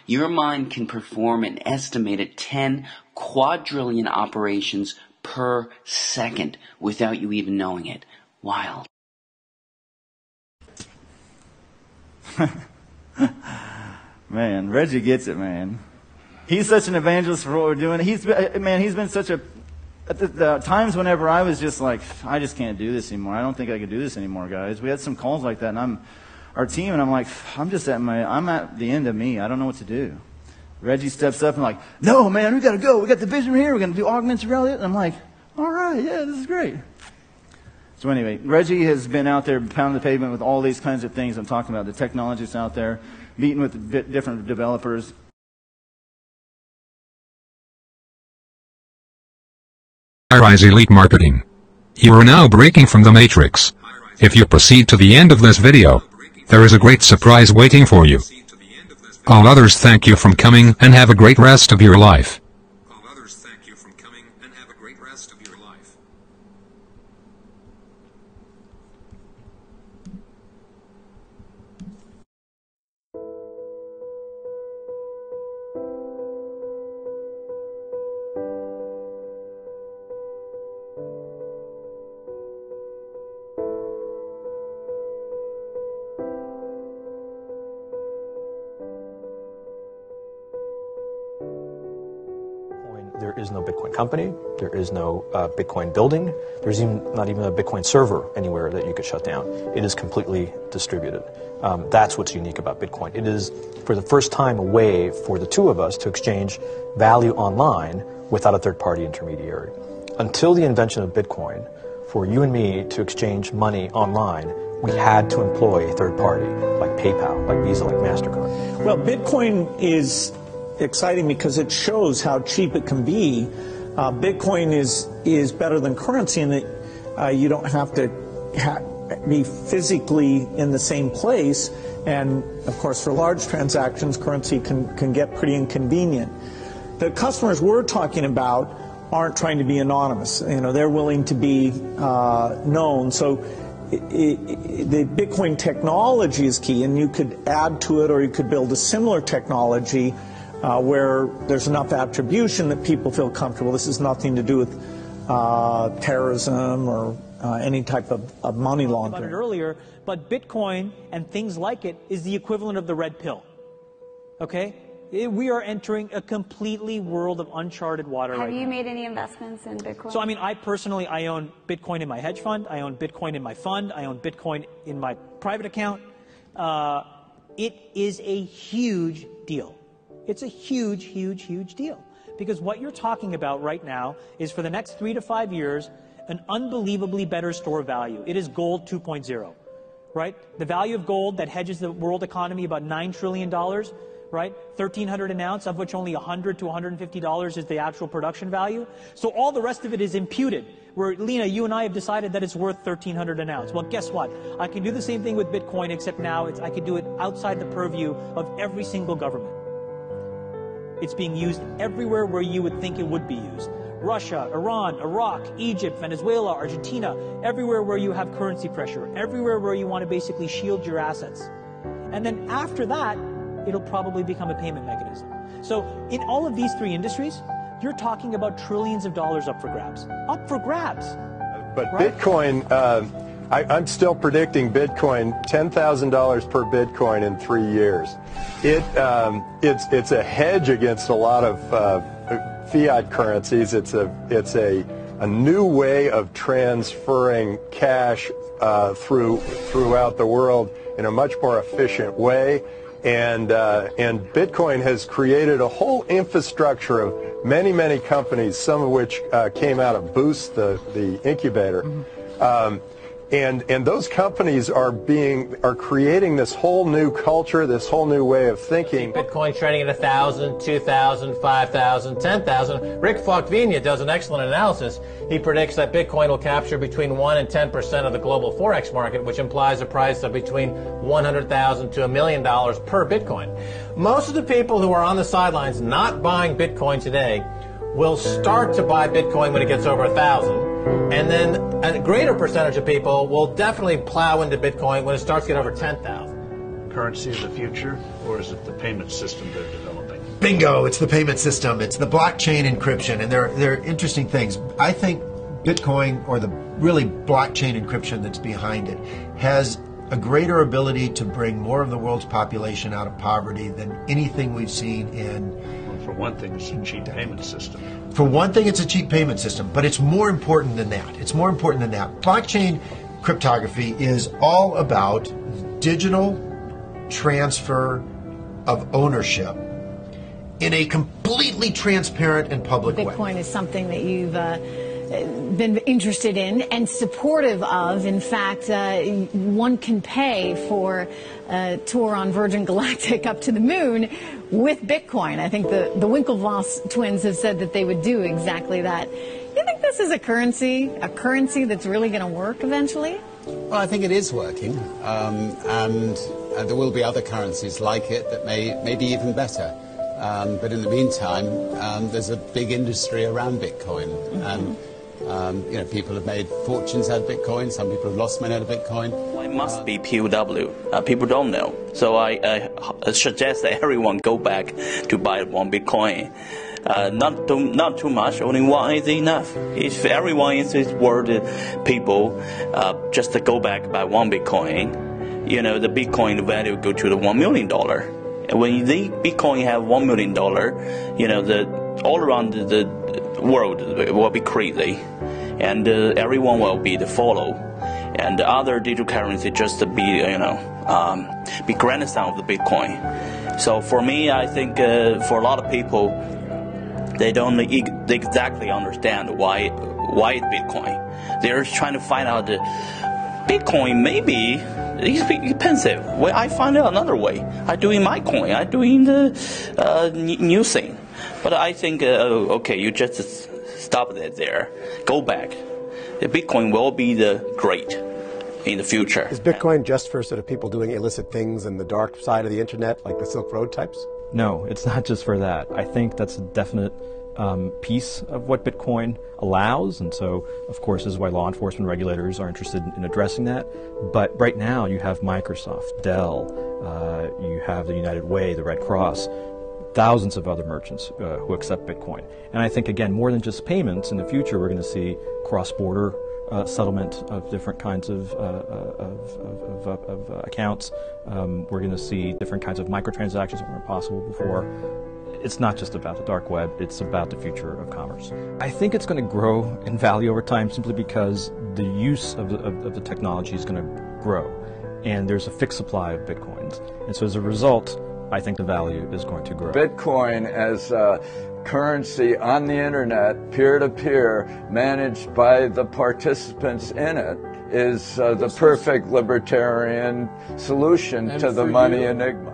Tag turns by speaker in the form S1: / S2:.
S1: your mind can perform an estimated 10 quadrillion operations per second without you even knowing it. Wild.
S2: Man, Reggie gets it, man. He's such an evangelist for what we're doing. He's been such a... At the times whenever I was just like, I just can't do this anymore. I don't think I can do this anymore, guys. We had some calls like that, and our team, and I'm like, I'm at the end of me. I don't know what to do. Reggie steps up and like, no, man, we got to go. We got the vision here. We're going to do augmented reality. And I'm like, all right, yeah, this is great. So anyway, Reggie has been out there pounding the pavement with all these kinds of things I'm talking about. The technologists out there, meeting with different developers.
S3: Hi-Rise Elite Marketing. You are now breaking from the Matrix. If you proceed to the end of this video, there is a great surprise waiting for you. All others thank you for coming and have a great rest of your life.
S4: There is no Bitcoin company. There is no Bitcoin building. There's not even a Bitcoin server anywhere that you could shut down. It is completely distributed. That's what's unique about Bitcoin. It is, for the first time, a way for the two of us to exchange value online without a third-party intermediary. Until the invention of Bitcoin, for you and me to exchange money online, we had to employ a third party, like PayPal, like Visa, like MasterCard.
S5: Well, Bitcoin is exciting because it shows how cheap it can be. Bitcoin is better than currency in that you don't have to be physically in the same place, and of course for large transactions currency can get pretty inconvenient. The customers we're talking about aren't trying to be anonymous. You know, they're willing to be known. So the Bitcoin technology is key, and you could add to it or you could build a similar technology where there's enough attribution that people feel comfortable. This has nothing to do with terrorism or any type of money laundering.
S6: About it earlier, but Bitcoin and things like it is the equivalent of the red pill. Okay? We are entering a completely world of uncharted water right now.
S7: Have you made any investments in Bitcoin?
S6: So, I mean, I own Bitcoin in my hedge fund. I own Bitcoin in my fund. I own Bitcoin in my private account. It is a huge deal. It's a huge, huge, huge deal. Because what you're talking about right now is, for the next 3 to 5 years, an unbelievably better store of value. It is gold 2.0, right? The value of gold that hedges the world economy about $9 trillion, right? $1,300 an ounce, of which only $100 to $150 is the actual production value. So all the rest of it is imputed, where, Lena, you and I have decided that it's worth $1,300 an ounce. Well, guess what? I can do the same thing with Bitcoin, except now I can do it outside the purview of every single government. It's being used everywhere where you would think it would be used. Russia, Iran, Iraq, Egypt, Venezuela, Argentina, everywhere where you have currency pressure, everywhere where you want to basically shield your assets. And then after that, it'll probably become a payment mechanism. So in all of these three industries, you're talking about trillions of dollars up for grabs. Up for grabs.
S8: But
S6: right?
S8: Bitcoin, I'm still predicting Bitcoin, $10,000 per Bitcoin in 3 years. It's a hedge against a lot of fiat currencies. It's a new way of transferring cash throughout the world in a much more efficient way. And Bitcoin has created a whole infrastructure of many, many companies, some of which came out of Boost, the incubator. Mm-hmm. And those companies are creating this whole new culture, this whole new way of thinking.
S9: Bitcoin trading at 1,000, 2,000, 5,000, 10,000. Rick Falkvinia does an excellent analysis. He predicts that Bitcoin will capture between 1 and 10% of the global forex market, which implies a price of between $100,000 to $1 million per Bitcoin. Most of the people who are on the sidelines not buying Bitcoin today will start to buy Bitcoin when it gets over 1,000. And then a greater percentage of people will definitely plow into Bitcoin when it starts to get over 10,000.
S10: Currency of the future, or is it the payment system they're developing? bingo, it's the payment system, it's the blockchain encryption, and they're interesting things. I think Bitcoin, or the really blockchain encryption that's behind it, has a greater ability to bring more of the world's population out of poverty than anything we've seen in...
S11: Well, for one thing, it's a cheap payment system.
S10: For one thing, it's a cheap payment system, but it's more important than that. It's more important than that. Blockchain cryptography is all about digital transfer of ownership in a completely transparent and public way.
S12: Bitcoin is something that you've been interested in and supportive of. In fact, one can pay for a tour on Virgin Galactic up to the moon with Bitcoin. I think the Winklevoss twins have said that they would do exactly that. You think this is a currency that's really going to work eventually?
S13: Well, I think it is working, and there will be other currencies like it that may be even better. But in the meantime, there's a big industry around Bitcoin, and people have made fortunes out of Bitcoin. Some people have lost money out of Bitcoin.
S14: Well, it must be POW. People don't know, so I suggest that everyone go back to buy one Bitcoin. Not too much. Only one is enough. If everyone in this world, people, just to go back buy one Bitcoin, the Bitcoin value go to the $1 million. And when the Bitcoin have $1 million, all around the world will be crazy, and everyone will be the follow, and the other digital currency just to be be grandson of the Bitcoin. So for me, I think for a lot of people, they don't exactly understand why it's Bitcoin. They're trying to find out that Bitcoin maybe it's expensive. Well, I find out another way. I do in my coin. I do in the new thing. But I think, okay, you just stop it there. Go back. The Bitcoin will be the great in the future.
S15: Is Bitcoin just for sort of people doing illicit things in the dark side of the internet, like the Silk Road types?
S4: No, it's not just for that. I think that's a definite piece of what Bitcoin allows, and so, of course, this is why law enforcement regulators are interested in addressing that. But right now, you have Microsoft, Dell, you have the United Way, the Red Cross, thousands of other merchants who accept Bitcoin. And I think, again, more than just payments, in the future, we're going to see cross-border settlement of different kinds of accounts. We're going to see different kinds of microtransactions that weren't possible before. It's not just about the dark web, it's about the future of commerce. I think it's going to grow in value over time simply because the use of the technology is going to grow, and there's a fixed supply of Bitcoins. And so as a result, I think the value is going to grow.
S16: Bitcoin as a currency on the internet, peer-to-peer, managed by the participants in it, is the perfect libertarian solution to the money enigma.